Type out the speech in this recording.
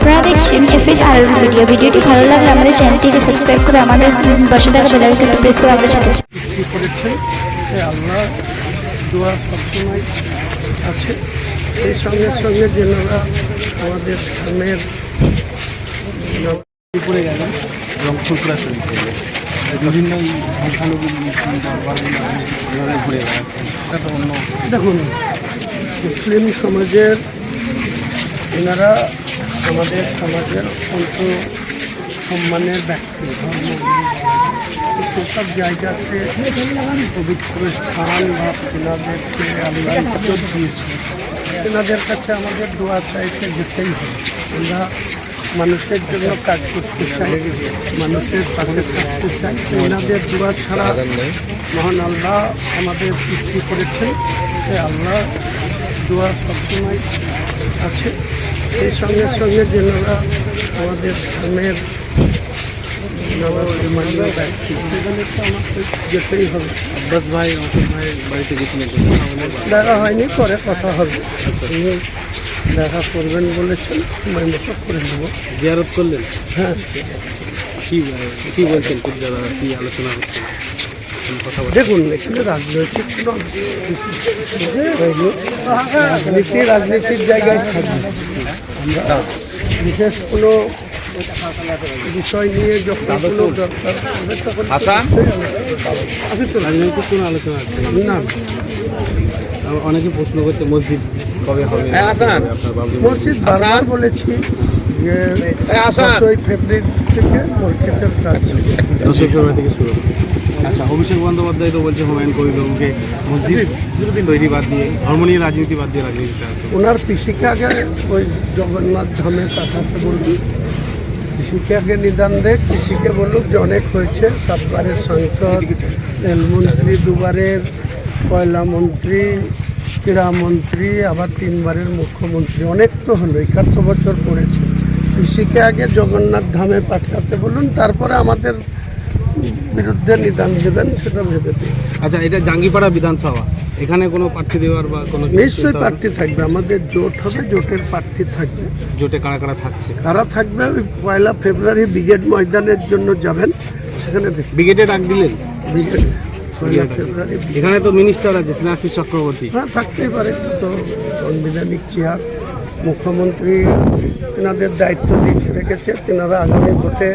আপনারা দেখছেন এফএস আর ভিডিও। ভিডিওটি ভালো লাগলে আমাদের চ্যানেলটিকে সাবস্ক্রাইব করে আমাদের পাশে থাকা বেল আইকনটি প্রেস করে আমাদের সাথে করেছেন। আল্লাহ দোয়া সবসময় আছে। সেই সঙ্গে সঙ্গে যেনারা আমাদের সামনের পড়ে গেলেন এবং ফুলপুরা শরীর থেকে বিভিন্ন সংখ্যালঘু ঘুরে বেড়াচ্ছে। এটা তো অন্য দেখুন, মুসলিম সমাজের এনারা আমাদের সমাজের অত্যন্ত সম্মানের ব্যক্তি। সেসব জায়গাতে পবিত্র স্থান বা তেনাদেরকে আল্লাহ ইজ্জত দিয়েছে, তেনাদের কাছে আমাদের দোয়া চাইতে যেতেই হবে। আমরা মানুষের জন্য কাজ করতে চাই, মানুষের পাশে থাকতে চাই। তেনাদের দোয়া ছাড়া মহান আল্লাহ আমাদের সৃষ্টি করেছেন। সে আল্লাহ দোয়া সবসময় আছে। সেই সঙ্গে সঙ্গে যেনারা আমাদের সামনের ব্যক্তি, সেখানে তো আমাকে যেতেই হবে। আব্বাস ভাই অশোক ভাইয়ের বাড়িতে গেছিলেন, দেখা হয়নি, পরে কথা হবে। উনি দেখা করবেন বলেছেন, সময় মতো করে নেব। জিয়ারত করলেন? হ্যাঁ, কি বলছেন? খুব যারা কি আলোচনা হচ্ছে, কথা বলছেন? দেখুন, এখানে রাজনৈতিক কোনো রাজনীতির জায়গায় থাকবে। আমরা বিশেষ কোনো বিষয় নিয়ে যখন কোনো দরকার হবে তখন রাজনৈতিক কোনো আলোচনা আছে না। অনেকে প্রশ্ন করছে মসজিদ কবে হবে আপনার বাবু? মসজিদ বারবার বলেছি যে 10ই ফেব্রুয়ারি থেকে মসজিদের কাজ 10ই ফেব্রুয়ারি থেকে শুরু। আচ্ছা, অভিষেক বন্দ্যোপাধ্যায় তো বলছে হুমায়ুন কবিরকে মসজিদ তৈরি বাদ দিয়ে, ধর্ম নিয়ে রাজনীতি বাদ দিয়ে রাজনীতিতে আছে। ওনার পিসিকে আগে ওই জগন্নাথ ধামে পাঠাতে বলবি, কৃষিকে আগে নিদান দেখ। কৃষিকে বলুক যে অনেক হয়েছে, 7বারের সাংসদ, রেলমন্ত্রী, 2বারের কয়লা মন্ত্রী, ক্রীড়ামন্ত্রী, আবার 3বারের মুখ্যমন্ত্রী, অনেক তো হলো, 71 বছর পড়েছে। কৃষিকে আগে জগন্নাথ ধামে পাঠাতে বলুন, তারপরে আমাদের বিরুদ্ধে নিদান দেবেন, সেটা ভেবে দিন। আচ্ছা, এটা জাঙ্গিপাড়া বিধানসভা, এখানে কোনো প্রার্থী দেওয়ার বা কোনো? নিশ্চয়ই প্রার্থী থাকবে, আমাদের জোট হবে, জোটের প্রার্থী থাকবে। জোটে কারা কারা থাকছে? কারা থাকবে? ওই 1 ফেব্রুয়ারি ব্রিগেড ময়দানের জন্য যাবেন, সেখানে দেখবেন। ব্রিগেডে ডাক দিলেন? ব্রিগেড 1 ফেব্রুয়ারি। এখানে তো মিনিস্টার আছে, স্নেহাশিস চক্রবর্তী। হ্যাঁ, থাকতেই পারে, তো সাংবিধানিক চেয়ার। মুখ্যমন্ত্রী তেনাদের দায়িত্ব দিয়ে রেখেছে, তেনারা আগামী ভোটে